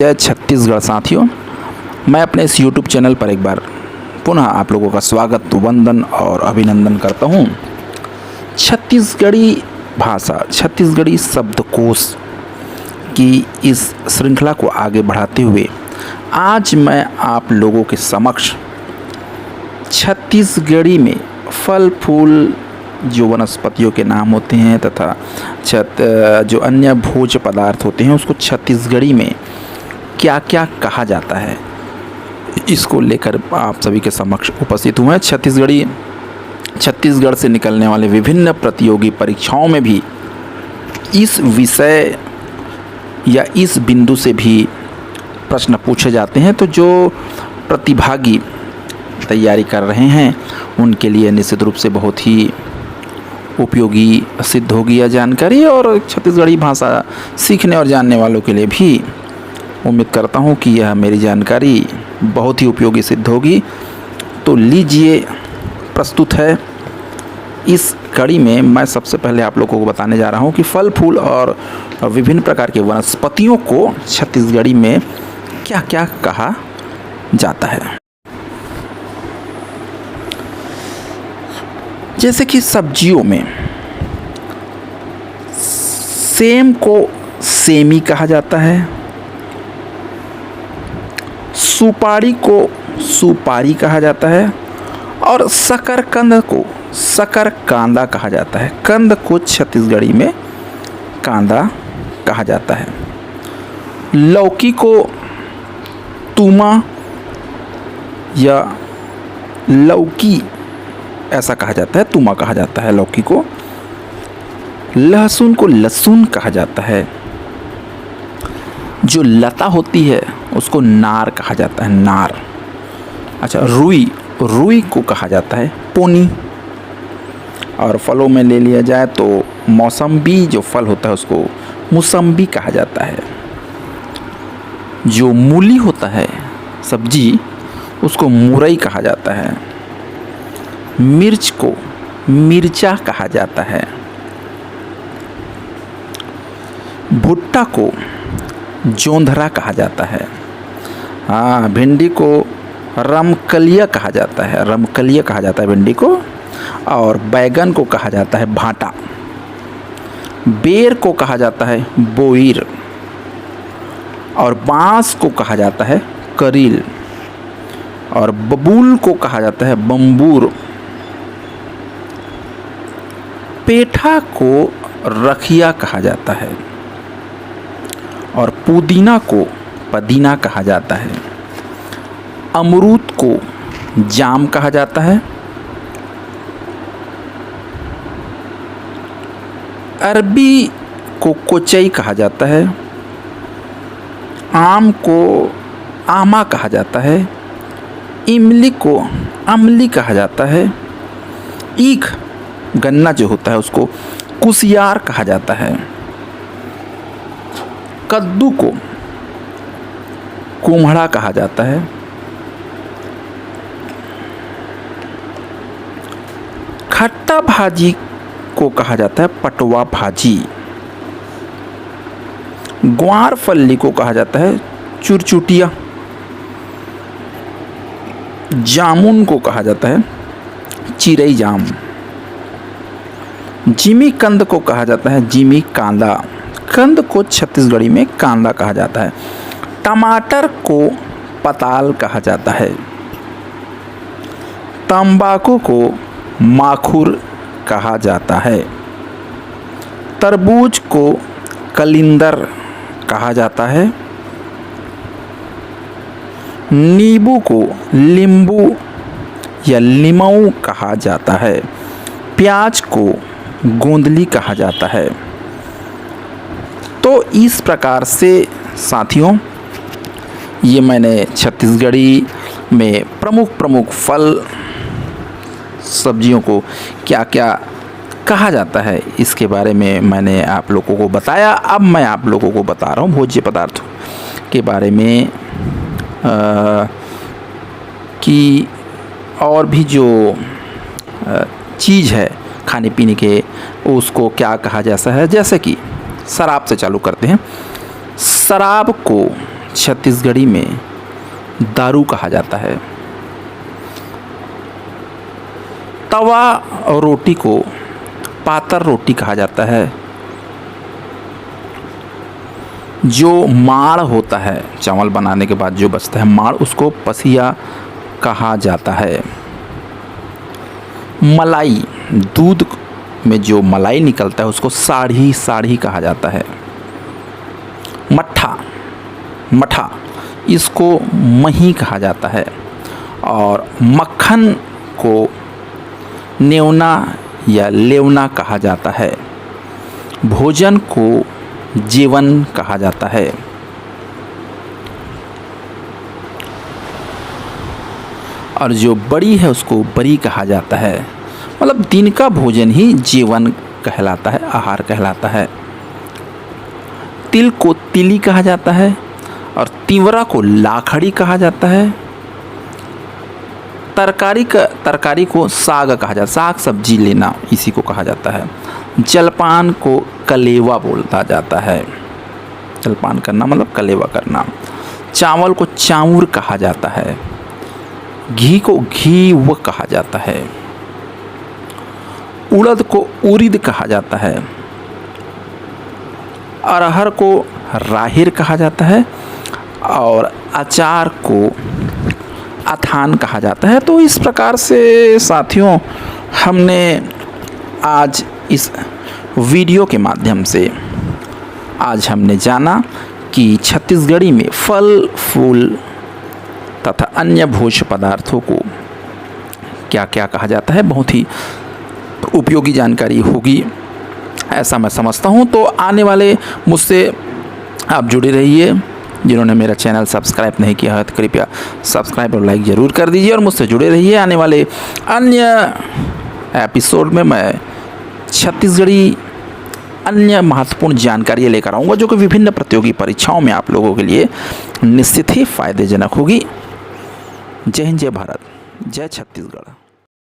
जय छत्तीसगढ़ साथियों, मैं अपने इस YouTube चैनल पर एक बार पुनः आप लोगों का स्वागत, वंदन और अभिनंदन करता हूँ। छत्तीसगढ़ी भाषा, छत्तीसगढ़ी शब्दकोश की इस श्रृंखला को आगे बढ़ाते हुए आज मैं आप लोगों के समक्ष छत्तीसगढ़ी में फल फूल जो वनस्पतियों के नाम होते हैं तथा जो अन्य भोज्य पदार्थ होते हैं उसको छत्तीसगढ़ी में क्या क्या कहा जाता है, इसको लेकर आप सभी के समक्ष उपस्थित हुए हैं। छत्तीसगढ़ से निकलने वाले विभिन्न प्रतियोगी परीक्षाओं में भी इस विषय या इस बिंदु से भी प्रश्न पूछे जाते हैं। तो जो प्रतिभागी तैयारी कर रहे हैं उनके लिए निश्चित रूप से बहुत ही उपयोगी सिद्ध होगी यह जानकारी, और छत्तीसगढ़ी भाषा सीखने और जानने वालों के लिए भी उम्मीद करता हूँ कि यह मेरी जानकारी बहुत ही उपयोगी सिद्ध होगी। तो लीजिए, प्रस्तुत है इस कड़ी में मैं सबसे पहले आप लोगों को बताने जा रहा हूँ कि फल फूल और विभिन्न प्रकार के वनस्पतियों को छत्तीसगढ़ी में क्या क्या कहा जाता है। जैसे कि सब्जियों में सेम को सेमी कहा जाता है, सुपारी को सुपारी कहा जाता है और शकरकंद को शकरकांदा कहा जाता है। कंद को छत्तीसगढ़ी में कांदा कहा जाता है। लौकी को तुमा या लौकी ऐसा कहा जाता है, तुमा कहा जाता है लौकी को। लहसुन को लहसुन कहा जाता है। जो लता होती है उसको नार कहा जाता है, नार। अच्छा, रुई को कहा जाता है पोनी। और फलों में ले लिया जाए तो मौसम्बी जो फल होता है उसको मौसम्बी कहा जाता है। जो मूली होता है सब्जी उसको मुरई कहा जाता है। मिर्च को मिर्चा कहा जाता है। भुट्टा को जोंधरा कहा जाता है। भिंडी को रमकलिया कहा जाता है, रमकलिया कहा जाता है भिंडी को। और बैगन को कहा जाता है भाटा। बेर को कहा जाता है बोईर। और बांस को कहा जाता है करील। और बबूल को कहा जाता है बम्बूर। पेठा को रखिया कहा जाता है। और पुदीना को पदीना कहा जाता है। अमरूद को जाम कहा जाता है। अरबी को कोचई कहा जाता है। आम को आमा कहा जाता है। इमली को अमली कहा जाता है। ईख गन्ना जो होता है उसको कुसियार कहा जाता है। कद्दू को कुम्हड़ा कहा जाता है। खट्टा भाजी को कहा जाता है पटवा भाजी। ग्वार फल्ली को कहा जाता है चुरचुटिया। जामुन को कहा जाता है चिरई जाम। जिमी कंद को कहा जाता है जिमी कांदा। कंद को छत्तीसगढ़ी में कांदा कहा जाता है। टमाटर को पताल कहा जाता है। तंबाकू को माखुर कहा जाता है। तरबूज को कलिंदर कहा जाता है। नींबू को लींबू या लीमऊ कहा जाता है। प्याज को गोंदली कहा जाता है। तो इस प्रकार से साथियों, ये मैंने छत्तीसगढ़ी में प्रमुख फल सब्जियों को क्या क्या कहा जाता है इसके बारे में मैंने आप लोगों को बताया। अब मैं आप लोगों को बता रहा हूँ भोज्य पदार्थों के बारे में कि और भी जो चीज़ है खाने पीने के उसको क्या कहा जाता है। जैसे कि शराब से चालू करते हैं। शराब को छत्तीसगढ़ी में दारू कहा जाता है। तवा और रोटी को पातर रोटी कहा जाता है। जो माड़ होता है चावल बनाने के बाद जो बचता है माड़, उसको पसिया कहा जाता है। मलाई, दूध में जो मलाई निकलता है उसको साढ़ी साढ़ी कहा जाता है। मट्ठा, मठा, इसको मही कहा जाता है। और मक्खन को नेवना या लेवना कहा जाता है। भोजन को जीवन कहा जाता है। और जो बड़ी है उसको बड़ी कहा जाता है। मतलब दिन का भोजन ही जीवन कहलाता है, आहार कहलाता है। तिल को तिली कहा जाता है और तिवरा को लाखड़ी कहा जाता है। तरकारी को साग कहा जाता है, साग सब्जी लेना इसी को कहा जाता है। जलपान को कलेवा बोलता जाता है। जलपान करना मतलब कलेवा करना। चावल को चाउर कहा जाता है। घी को घीव कहा जाता है। उड़द को उरिद कहा जाता है। अरहर को राहिर कहा जाता है और अचार को अथान कहा जाता है। तो इस प्रकार से साथियों हमने आज इस वीडियो के माध्यम से आज हमने जाना कि छत्तीसगढ़ी में फल फूल तथा अन्य भोज्य पदार्थों को क्या क्या कहा जाता है। बहुत ही उपयोगी जानकारी होगी ऐसा मैं समझता हूँ। तो आने वाले मुझसे आप जुड़े रहिए। जिन्होंने मेरा चैनल सब्सक्राइब नहीं किया है तो कृपया सब्सक्राइब और लाइक ज़रूर कर दीजिए और मुझसे जुड़े रहिए। आने वाले अन्य एपिसोड में मैं छत्तीसगढ़ी अन्य महत्वपूर्ण जानकारियाँ लेकर आऊँगा जो कि विभिन्न प्रतियोगी परीक्षाओं में आप लोगों के लिए निश्चित ही फायदेजनक होगी। जय हिंद, जय भारत, जय छत्तीसगढ़।